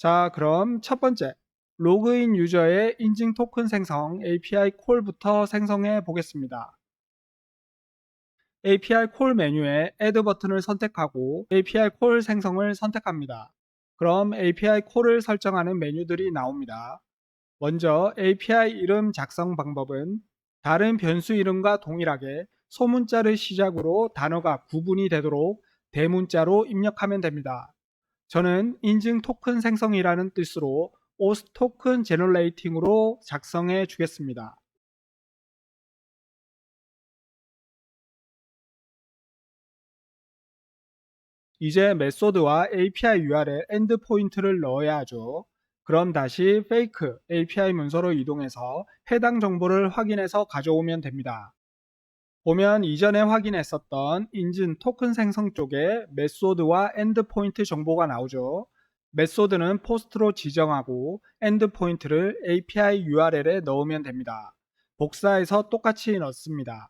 자, 그럼 첫 번째, 로그인 유저의 인증 토큰 생성 API 콜부터 생성해 보겠습니다. API 콜 메뉴에 Add 버튼을 선택하고 API 콜 생성을 선택합니다. 그럼 API 콜을 설정하는 메뉴들이 나옵니다. 먼저 API 이름 작성 방법은 다른 변수 이름과 동일하게 소문자를 시작으로 단어가 구분이 되도록 대문자로 입력하면 됩니다. 저는 인증 토큰 생성이라는 뜻으로 OS 토큰 제너레이팅으로 작성해 주겠습니다. 이제 메소드와 API URL 엔드포인트를 넣어야 하죠. 그럼 다시 fake API 문서로 이동해서 해당 정보를 확인해서 가져오면 됩니다. 보면 이전에 확인했었던 인증 토큰 생성 쪽에 메소드와 엔드포인트 정보가 나오죠. 메소드는 포스트로 지정하고 엔드포인트를 API URL에 넣으면 됩니다. 복사해서 똑같이 넣습니다.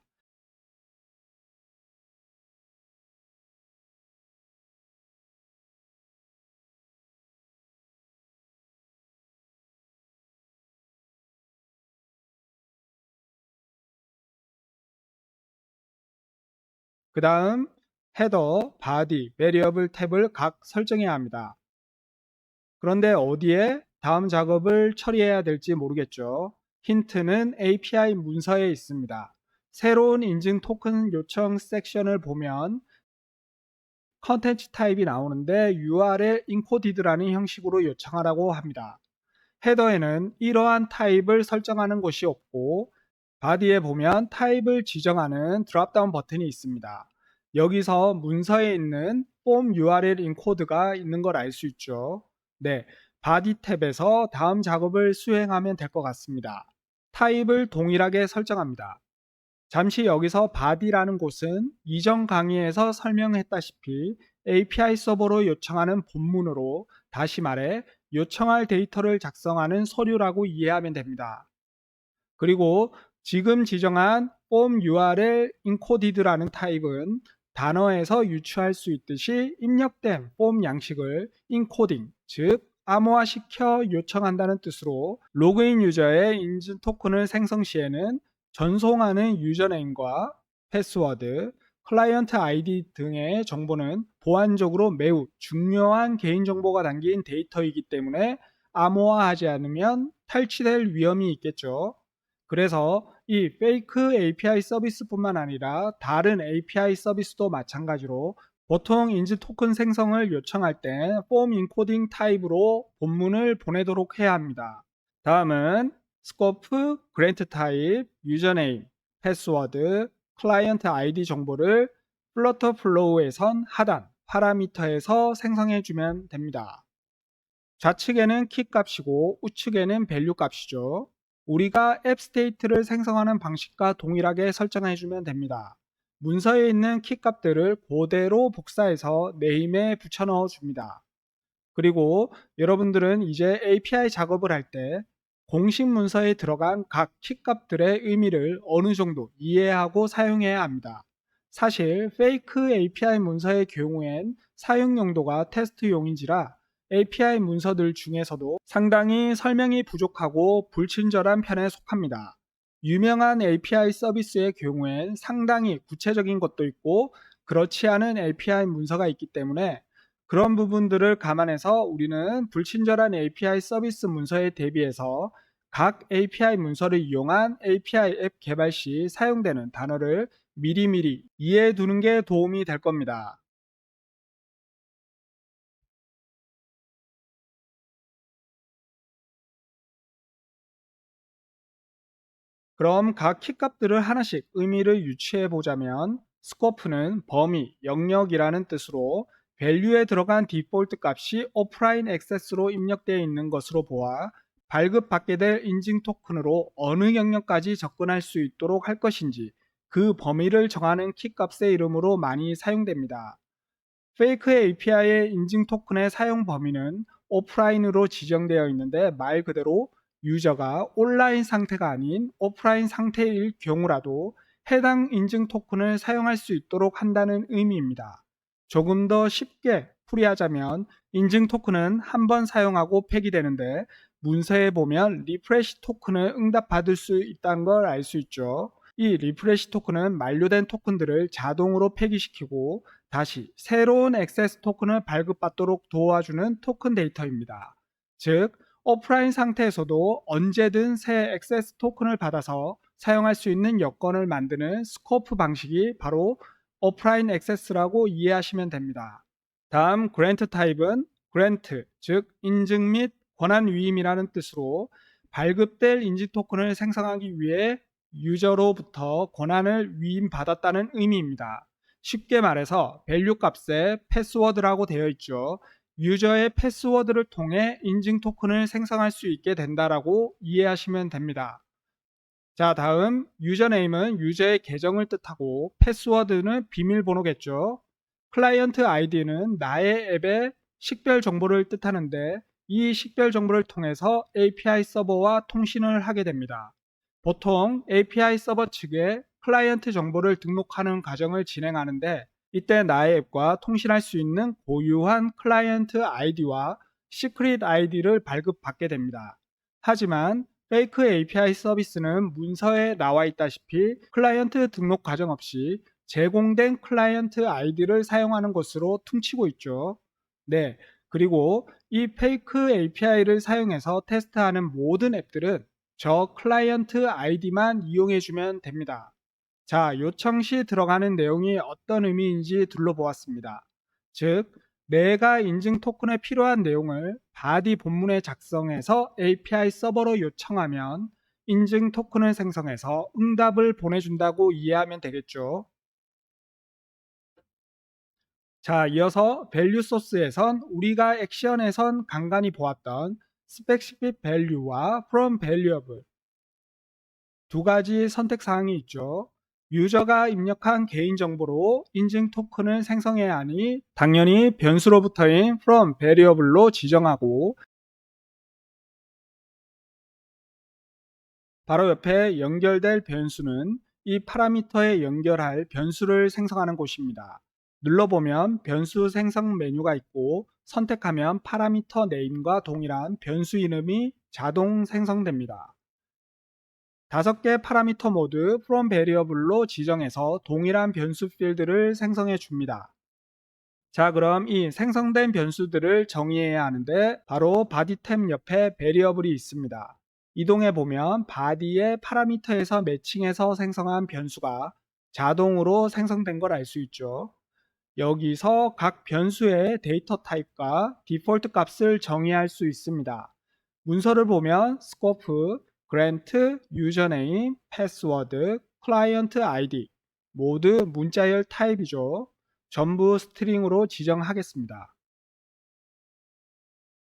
그 다음 헤더, 바디, 베리어블 탭을 각 설정해야 합니다. 그런데 어디에 다음 작업을 처리해야 될지 모르겠죠. 힌트는 API 문서에 있습니다. 새로운 인증 토큰 요청 섹션을 보면 컨텐츠 타입이 나오는데 URL encoded라는 형식으로 요청하라고 합니다. 헤더에는 이러한 타입을 설정하는 곳이 없고 바디에 보면 타입을 지정하는 드롭다운 버튼이 있습니다. 여기서 문서에 있는 폼 URL 인코드가 있는 걸 알 수 있죠. 네, 바디 탭에서 다음 작업을 수행하면 될 것 같습니다. 타입을 동일하게 설정합니다. 잠시 여기서 body라는 곳은 이전 강의에서 설명했다시피 API 서버로 요청하는 본문으로 다시 말해 요청할 데이터를 작성하는 서류라고 이해하면 됩니다. 그리고 지금 지정한 form URL encoded라는 타입은 단어에서 유추할 수 있듯이 입력된 폼 양식을 encoding, 즉 암호화시켜 요청한다는 뜻으로 로그인 유저의 인증 토큰을 생성 시에는 전송하는 유저네임과 패스워드, 클라이언트 아이디 등의 정보는 보안적으로 매우 중요한 개인정보가 담긴 데이터이기 때문에 암호화하지 않으면 탈취될 위험이 있겠죠. 그래서 이 페이크 API 서비스뿐만 아니라 다른 API 서비스도 마찬가지로 보통 인증 토큰 생성을 요청할 때 폼 인코딩 타입으로 본문을 보내도록 해야 합니다. 다음은 스코프, 그랜트 타입, 유저네임, 패스워드, 클라이언트 아이디 정보를 플러터 플로우에선 하단 파라미터에서 생성해 주면 됩니다. 좌측에는 키 값이고 우측에는 밸류 값이죠. 우리가 앱 스테이트를 생성하는 방식과 동일하게 설정해 주면 됩니다. 문서에 있는 키 값들을 그대로 복사해서 네임에 붙여 넣어 줍니다. 그리고 여러분들은 이제 API 작업을 할 때 공식 문서에 들어간 각 키 값들의 의미를 어느 정도 이해하고 사용해야 합니다. 사실 페이크 API 문서의 경우엔 사용 용도가 테스트용인지라 API 문서들 중에서도 상당히 설명이 부족하고 불친절한 편에 속합니다. 유명한 API 서비스의 경우엔 상당히 구체적인 것도 있고 그렇지 않은 API 문서가 있기 때문에 그런 부분들을 감안해서 우리는 불친절한 API 서비스 문서에 대비해서 각 API 문서를 이용한 API 앱 개발 시 사용되는 단어를 미리미리 이해해 두는 게 도움이 될 겁니다. 그럼 각 키값들을 하나씩 의미를 유추해 보자면 스코프는 범위, 영역이라는 뜻으로 밸류에 들어간 디폴트 값이 오프라인 액세스로 입력되어 있는 것으로 보아 발급받게 될 인증 토큰으로 어느 영역까지 접근할 수 있도록 할 것인지 그 범위를 정하는 키값의 이름으로 많이 사용됩니다. 페이크 API의 인증 토큰의 사용 범위는 오프라인으로 지정되어 있는데 말 그대로 유저가 온라인 상태가 아닌 오프라인 상태일 경우라도 해당 인증 토큰을 사용할 수 있도록 한다는 의미입니다. 조금 더 쉽게 풀이하자면 인증 토큰은 한 번 사용하고 폐기되는데 문서에 보면 리프레시 토큰을 응답받을 수 있다는 걸 알 수 있죠. 이 리프레시 토큰은 만료된 토큰들을 자동으로 폐기시키고 다시 새로운 액세스 토큰을 발급받도록 도와주는 토큰 데이터입니다. 즉, 오프라인 상태에서도 언제든 새 액세스 토큰을 받아서 사용할 수 있는 여건을 만드는 스코프 방식이 바로 오프라인 액세스라고 이해하시면 됩니다. 다음 그랜트 타입은 그랜트, 즉 인증 및 권한 위임이라는 뜻으로 발급될 인증 토큰을 생성하기 위해 유저로부터 권한을 위임받았다는 의미입니다. 쉽게 말해서 밸류 값에 패스워드라고 되어 있죠. 유저의 패스워드를 통해 인증 토큰을 생성할 수 있게 된다라고 이해하시면 됩니다. 자, 다음 유저네임은 유저의 계정을 뜻하고 패스워드는 비밀번호겠죠. 클라이언트 아이디는 나의 앱의 식별 정보를 뜻하는데 이 식별 정보를 통해서 API 서버와 통신을 하게 됩니다. 보통 API 서버 측에 클라이언트 정보를 등록하는 과정을 진행하는데 이때 나의 앱과 통신할 수 있는 고유한 클라이언트 아이디와 시크릿 아이디를 발급받게 됩니다. 하지만 페이크 API 서비스는 문서에 나와 있다시피 클라이언트 등록 과정 없이 제공된 클라이언트 아이디를 사용하는 것으로 퉁치고 있죠. 네, 그리고 이 페이크 API를 사용해서 테스트하는 모든 앱들은 저 클라이언트 아이디만 이용해주면 됩니다. 자, 요청 시 들어가는 내용이 어떤 의미인지 둘러보았습니다. 즉, 내가 인증 토큰에 필요한 내용을 바디 본문에 작성해서 API 서버로 요청하면 인증 토큰을 생성해서 응답을 보내준다고 이해하면 되겠죠. 자, 이어서 밸류 소스에선 우리가 액션에선 간간히 보았던 스페시픽 밸류와 from valuable 두 가지 선택 사항이 있죠. 유저가 입력한 개인정보로 인증 토큰을 생성해야 하니 당연히 변수로부터인 from variable로 지정하고 바로 옆에 연결될 변수는 이 파라미터에 연결할 변수를 생성하는 곳입니다. 눌러보면 변수 생성 메뉴가 있고 선택하면 파라미터 네임과 동일한 변수 이름이 자동 생성됩니다. 5개 파라미터 모두 from variable로 지정해서 동일한 변수 필드를 생성해 줍니다. 자, 그럼 이 생성된 변수들을 정의해야 하는데 바로 body 탭 옆에 variable이 있습니다. 이동해 보면 body의 파라미터에서 매칭해서 생성한 변수가 자동으로 생성된 걸 알 수 있죠. 여기서 각 변수의 데이터 타입과 디폴트 값을 정의할 수 있습니다. 문서를 보면 scope, grant, username, password, client ID 모두 문자열 타입이죠. 전부 스트링으로 지정하겠습니다.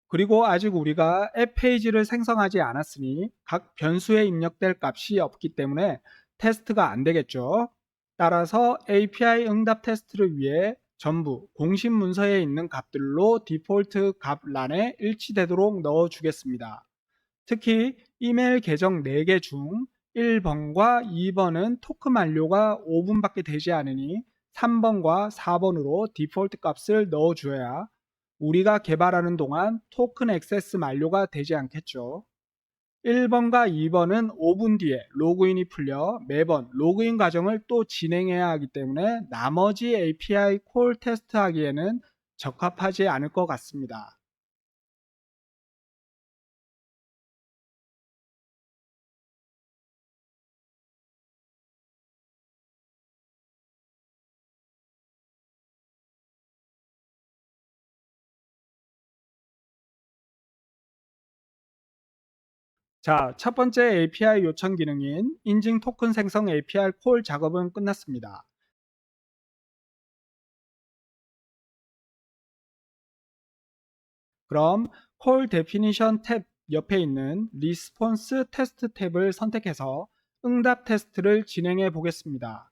그리고 아직 우리가 앱 페이지를 생성하지 않았으니 각 변수에 입력될 값이 없기 때문에 테스트가 안 되겠죠. 따라서 API 응답 테스트를 위해 전부 공식 문서에 있는 값들로 디폴트 값 란에 일치되도록 넣어 주겠습니다. 특히 이메일 계정 4개 중 1번과 2번은 토큰 만료가 5분밖에 되지 않으니 3번과 4번으로 디폴트 값을 넣어 줘야 우리가 개발하는 동안 토큰 액세스 만료가 되지 않겠죠. 1번과 2번은 5분 뒤에 로그인이 풀려 매번 로그인 과정을 또 진행해야 하기 때문에 나머지 API 콜 테스트하기에는 적합하지 않을 것 같습니다. 자, 첫 번째 API 요청 기능인 인증 토큰 생성 API 콜 작업은 끝났습니다. 그럼 콜 데피니션 탭 옆에 있는 리스폰스 테스트 탭을 선택해서 응답 테스트를 진행해 보겠습니다.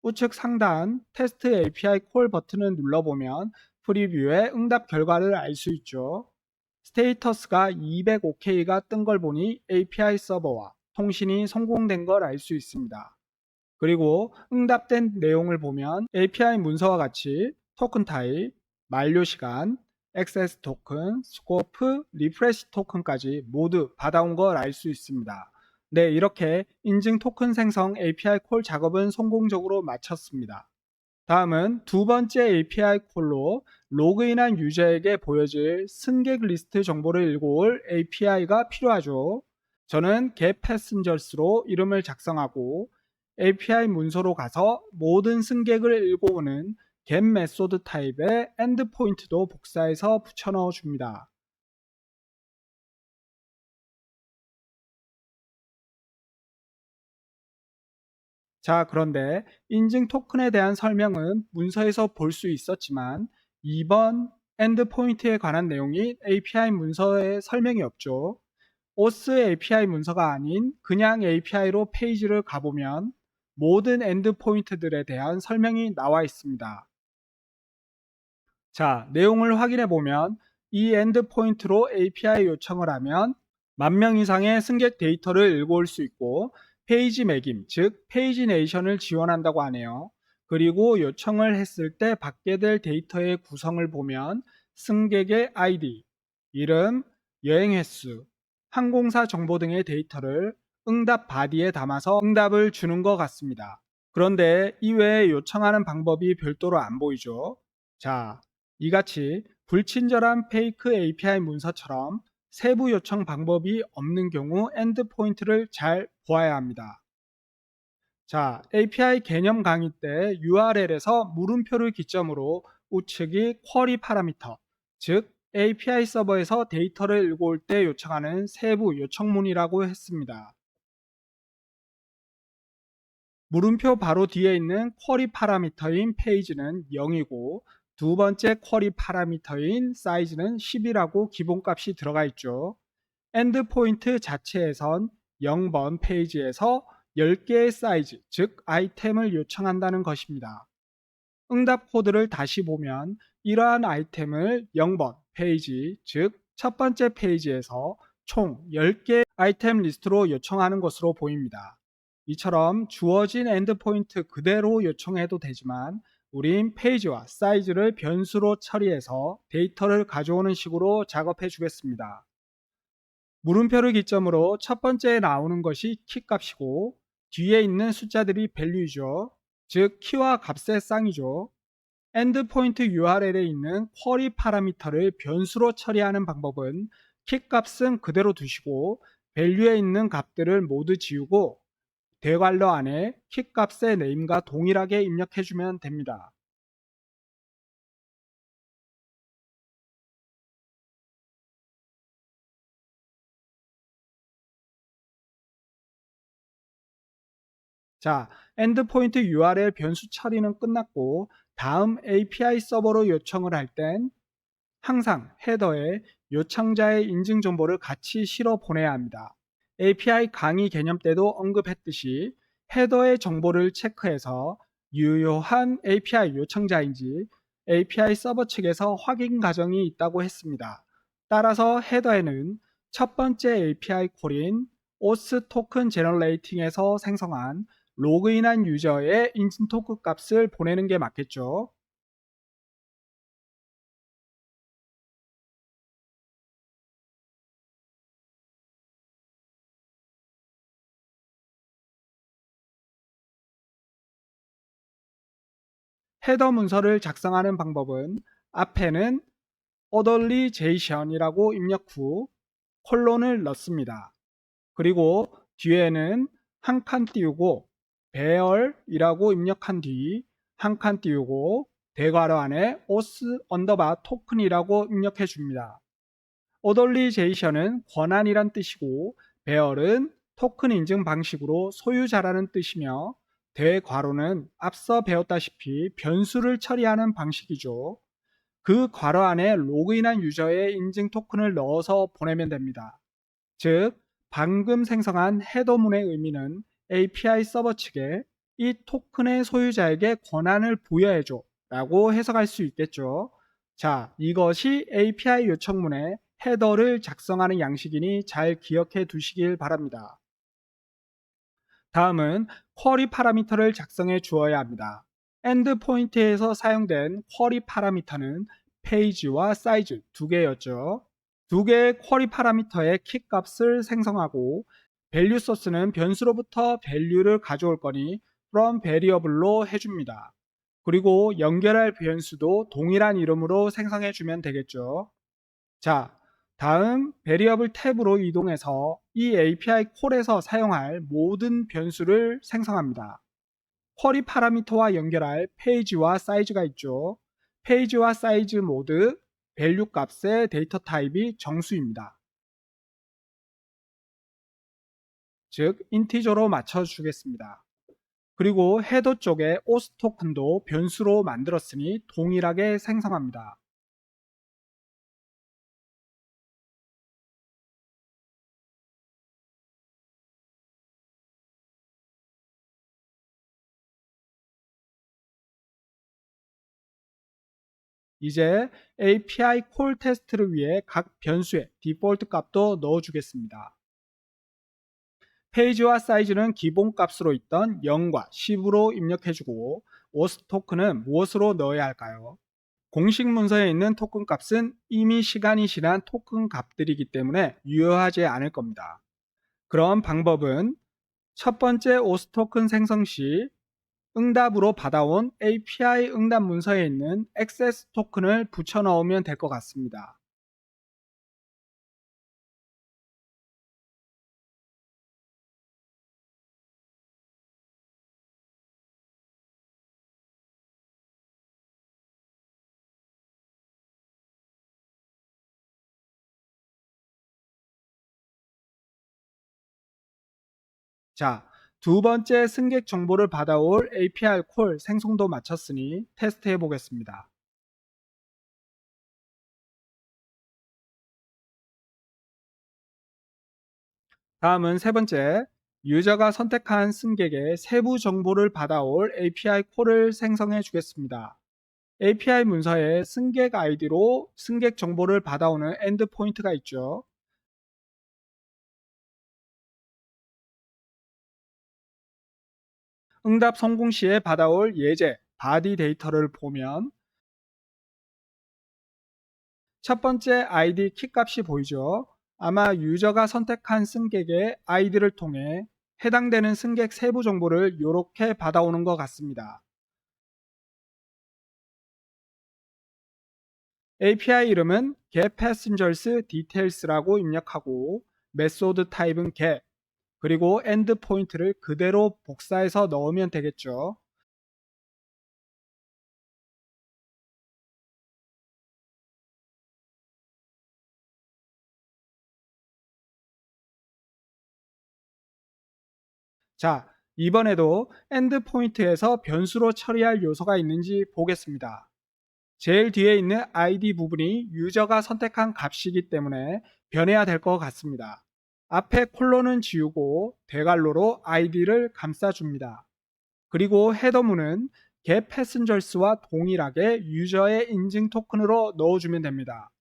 우측 상단 테스트 API 콜 버튼을 눌러보면 프리뷰의 응답 결과를 알 수 있죠. 스테이터스가 205K가 뜬 걸 보니 API 서버와 통신이 성공된 걸 알 수 있습니다. 그리고 응답된 내용을 보면 API 문서와 같이 토큰 타입, 만료 시간, 액세스 토큰, 스코프, 리프레시 토큰까지 모두 받아온 걸 알 수 있습니다. 네, 이렇게 인증 토큰 생성 API 콜 작업은 성공적으로 마쳤습니다. 다음은 두 번째 API 콜로 로그인한 유저에게 보여질 승객 리스트 정보를 읽어올 API가 필요하죠. 저는 getPassengers로 이름을 작성하고 API 문서로 가서 모든 승객을 읽어오는 getMethod 타입의 endpoint도 복사해서 붙여넣어 줍니다. 자, 그런데 인증 토큰에 대한 설명은 문서에서 볼 수 있었지만 이번 엔드포인트에 관한 내용이 API 문서에 설명이 없죠. OS API 문서가 아닌 그냥 API로 페이지를 가보면 모든 엔드포인트들에 대한 설명이 나와 있습니다. 자, 내용을 확인해 보면 이 엔드포인트로 API 요청을 하면 10,000명 이상의 승객 데이터를 읽어올 수 있고 페이지 매김, 즉 페이지 네이션을 지원한다고 하네요. 그리고 요청을 했을 때 받게 될 데이터의 구성을 보면 승객의 아이디, 이름, 여행 횟수, 항공사 정보 등의 데이터를 응답 바디에 담아서 응답을 주는 것 같습니다. 그런데 이외에 요청하는 방법이 별도로 안 보이죠. 자, 이같이 불친절한 페이크 API 문서처럼 세부 요청 방법이 없는 경우 엔드포인트를 잘 보아야 합니다. 자, API 개념 강의 때 URL에서 물음표를 기점으로 우측이 쿼리 파라미터, 즉 API 서버에서 데이터를 읽어올 때 요청하는 세부 요청문이라고 했습니다. 물음표 바로 뒤에 있는 쿼리 파라미터인 페이지는 0이고 두 번째 쿼리 파라미터인 사이즈는 10이라고 기본값이 들어가 있죠. 엔드포인트 자체에선 0번 페이지에서 10개의 사이즈, 즉 아이템을 요청한다는 것입니다. 응답 코드를 다시 보면 이러한 아이템을 0번 페이지, 즉 첫 번째 페이지에서 총 10개 아이템 리스트로 요청하는 것으로 보입니다. 이처럼 주어진 엔드포인트 그대로 요청해도 되지만 우린 페이지와 사이즈를 변수로 처리해서 데이터를 가져오는 식으로 작업해 주겠습니다. 물음표를 기점으로 첫 번째에 나오는 것이 키 값이고 뒤에 있는 숫자들이 value죠. 즉 키와 값의 쌍이죠. 엔드포인트 URL에 있는 쿼리 파라미터를 변수로 처리하는 방법은 키 값은 그대로 두시고 value에 있는 값들을 모두 지우고 대괄호 안에 키 값의 네임과 동일하게 입력해주면 됩니다. 자, 엔드포인트 URL 변수 처리는 끝났고 다음 API 서버로 요청을 할 땐 항상 헤더에 요청자의 인증 정보를 같이 실어 보내야 합니다. API 강의 개념 때도 언급했듯이 헤더의 정보를 체크해서 유효한 API 요청자인지 API 서버 측에서 확인 과정이 있다고 했습니다. 따라서 헤더에는 첫 번째 API 콜인 OS 토큰 제너레이팅에서 생성한 로그인한 유저의 인증 토큰 값을 보내는 게 맞겠죠. 헤더 문서를 작성하는 방법은 앞에는 authorization이라고 입력 후 콜론을 넣습니다. 그리고 뒤에는 한 칸 띄우고 배열이라고 입력한 뒤 한 칸 띄우고 대괄호 안에 os 언더바 토큰이라고 입력해 줍니다. authorization은 권한이란 뜻이고 배열은 토큰 인증 방식으로 소유자라는 뜻이며 대괄호는 앞서 배웠다시피 변수를 처리하는 방식이죠. 그 괄호 안에 로그인한 유저의 인증 토큰을 넣어서 보내면 됩니다. 즉, 방금 생성한 헤더문의 의미는 API 서버 측에 이 토큰의 소유자에게 권한을 부여해줘 라고 해석할 수 있겠죠. 자, 이것이 API 요청문의 헤더를 작성하는 양식이니 잘 기억해 두시길 바랍니다. 다음은 쿼리 파라미터를 작성해 주어야 합니다. 엔드포인트에서 사용된 쿼리 파라미터는 페이지와 사이즈 두 개였죠. 두 개의 쿼리 파라미터의 키 값을 생성하고 밸류 소스는 변수로부터 밸류를 가져올 거니 from variable로 해줍니다. 그리고 연결할 변수도 동일한 이름으로 생성해 주면 되겠죠. 자, 다음 variable 탭으로 이동해서 이 API 콜에서 사용할 모든 변수를 생성합니다. 쿼리 파라미터와 연결할 페이지와 사이즈가 있죠. 페이지와 사이즈 모두 밸류 값의 데이터 타입이 정수입니다. 즉 인티저로 맞춰 주겠습니다. 그리고 헤더 쪽에 오스 토큰도 변수로 만들었으니 동일하게 생성합니다. 이제 API 콜 테스트를 위해 각 변수의 디폴트 값도 넣어주겠습니다. 페이지와 사이즈는 기본 값으로 있던 0과 10으로 입력해주고 오스 토큰은 무엇으로 넣어야 할까요? 공식 문서에 있는 토큰 값은 이미 시간이 지난 토큰 값들이기 때문에 유효하지 않을 겁니다. 그럼 방법은 첫 번째 오스 토큰 생성 시 응답으로 받아온 API 응답 문서에 있는 액세스 토큰을 붙여 넣으면 될 것 같습니다. 자, 두 번째 승객 정보를 받아올 API 콜 생성도 마쳤으니 테스트해 보겠습니다. 다음은 세 번째, 유저가 선택한 승객의 세부 정보를 받아올 API 콜을 생성해 주겠습니다. API 문서에 승객 아이디로 승객 정보를 받아오는 엔드포인트가 있죠. 응답 성공 시에 받아올 예제, 바디 데이터를 보면 첫 번째 아이디 키값이 보이죠. 아마 유저가 선택한 승객의 아이디를 통해 해당되는 승객 세부 정보를 이렇게 받아오는 것 같습니다. API 이름은 getPassengersDetails라고 입력하고 메소드 타입은 get, 그리고 엔드포인트를 그대로 복사해서 넣으면 되겠죠. 자, 이번에도 엔드포인트에서 변수로 처리할 요소가 있는지 보겠습니다. 제일 뒤에 있는 id 부분이 유저가 선택한 값이기 때문에 변해야 될 것 같습니다. 앞에 콜론은 지우고 대괄호로 id를 감싸줍니다. 그리고 헤더문은 getPassengers와 동일하게 유저의 인증 토큰으로 넣어주면 됩니다.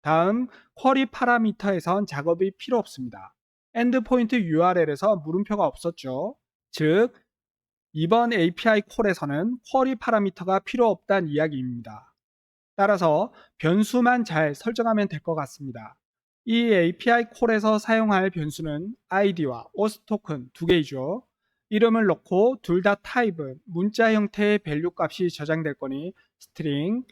다음 쿼리 파라미터에선 작업이 필요 없습니다. 엔드포인트 URL에서 물음표가 없었죠. 즉 이번 API 콜에서는 쿼리 파라미터가 필요 없다는 이야기입니다. 따라서 변수만 잘 설정하면 될 것 같습니다. 이 API 콜에서 사용할 변수는 id와 ost 토큰 두 개이죠. 이름을 넣고 둘 다 타입은 문자 형태의 밸류 값이 저장될 거니 string,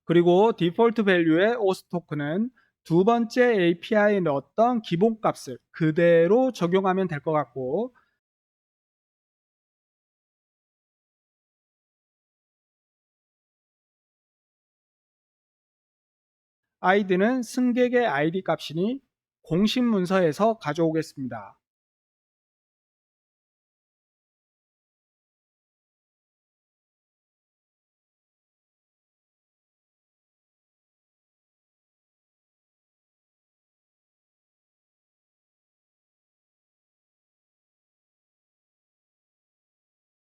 그리고 디폴트 밸류의 ost 토큰은 두 번째 API에 넣었던 기본 값을 그대로 적용하면 될 것 같고, id는 승객의 id 값이니 공식 문서에서 가져오겠습니다.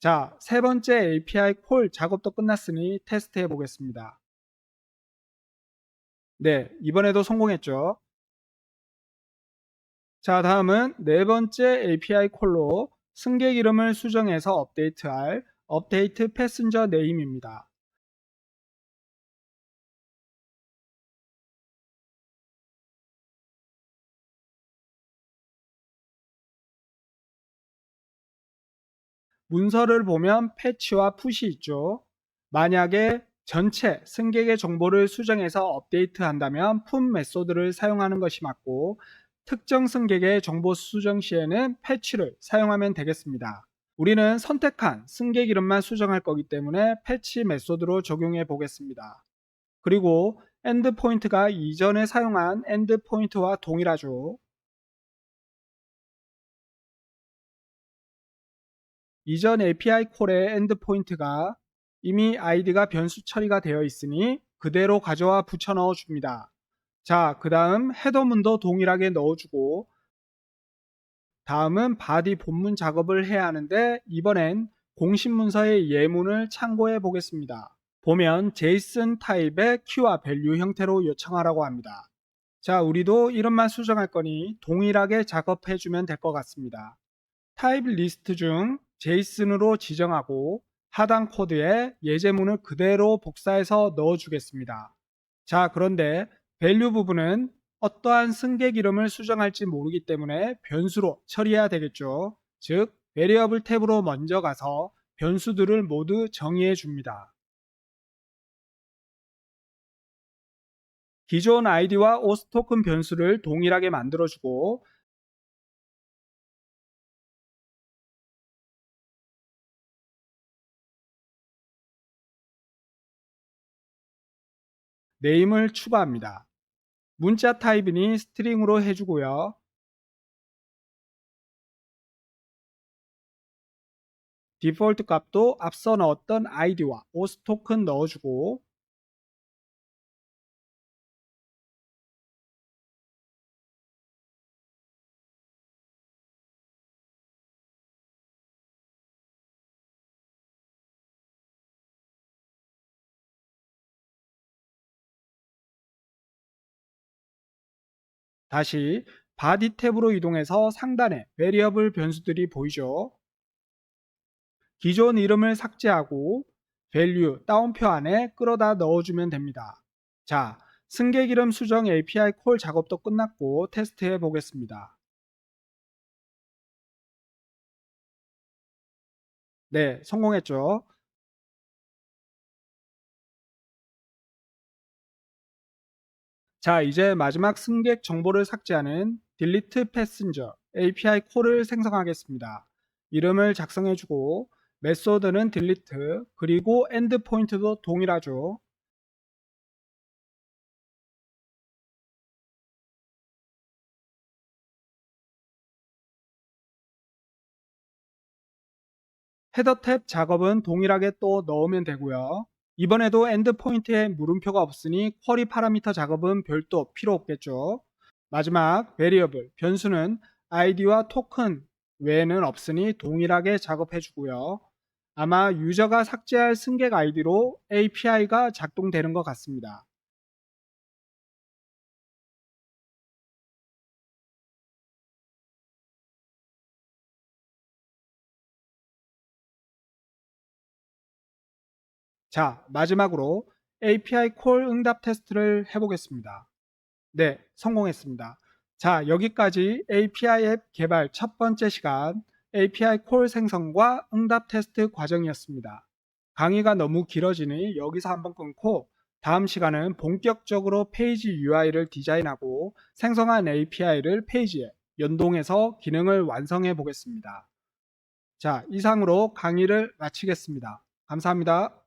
자, 세 번째 API 콜 작업도 끝났으니 테스트해 보겠습니다. 네, 이번에도 성공했죠. 자, 다음은 네 번째 API 콜로 승객 이름을 수정해서 업데이트할 업데이트 패신저 네임입니다. 문서를 보면 패치와 푸시 있죠. 만약에 전체 승객의 정보를 수정해서 업데이트한다면 품 메소드를 사용하는 것이 맞고, 특정 승객의 정보 수정 시에는 패치를 사용하면 되겠습니다. 우리는 선택한 승객 이름만 수정할 거기 때문에 패치 메소드로 적용해 보겠습니다. 그리고 엔드포인트가 이전에 사용한 엔드포인트와 동일하죠. 이전 API 콜의 엔드포인트가 이미 아이디가 변수 처리가 되어 있으니 그대로 가져와 붙여 넣어 줍니다. 자, 그 다음 헤더문도 동일하게 넣어주고, 다음은 바디 본문 작업을 해야 하는데 이번엔 공식 문서의 예문을 참고해 보겠습니다. 보면 JSON 타입의 키와 밸류 형태로 요청하라고 합니다. 자, 우리도 이름만 수정할 거니 동일하게 작업해 주면 될 것 같습니다. 타입 리스트 중 JSON으로 지정하고 하단 코드에 예제문을 그대로 복사해서 넣어 주겠습니다. 자, 그런데 밸류 부분은 어떠한 승객 이름을 수정할지 모르기 때문에 변수로 처리해야 되겠죠. 즉, 베리어블 탭으로 먼저 가서 변수들을 모두 정의해 줍니다. 기존 아이디와 오스 토큰 변수를 동일하게 만들어주고, 네임을 추가합니다. 문자 타입이니 스트링으로 해주고요. 디폴트 값도 앞서 넣었던 아이디와 오스 토큰 넣어주고, 다시 바디 탭으로 이동해서 상단에 베리어블 변수들이 보이죠. 기존 이름을 삭제하고 value 다운표 안에 끌어다 넣어주면 됩니다. 자, 승객 이름 수정 API 콜 작업도 끝났고 테스트해 보겠습니다. 네, 성공했죠. 자, 이제 마지막 승객 정보를 삭제하는 delete passenger API 콜을 생성하겠습니다. 이름을 작성해주고 메소드는 delete, 그리고 endpoint도 동일하죠. 헤더 탭 작업은 동일하게 또 넣으면 되고요. 이번에도 엔드포인트에 물음표가 없으니 쿼리 파라미터 작업은 별도 필요 없겠죠. 마지막 베리어블 변수는 아이디와 토큰 외에는 없으니 동일하게 작업해 주고요. 아마 유저가 삭제할 승객 아이디로 API가 작동되는 것 같습니다. 자, 마지막으로 API 콜 응답 테스트를 해보겠습니다. 네, 성공했습니다. 자, 여기까지 API 앱 개발 첫 번째 시간 API 콜 생성과 응답 테스트 과정이었습니다. 강의가 너무 길어지니 여기서 한번 끊고 다음 시간은 본격적으로 페이지 UI를 디자인하고 생성한 API를 페이지에 연동해서 기능을 완성해 보겠습니다. 자, 이상으로 강의를 마치겠습니다. 감사합니다.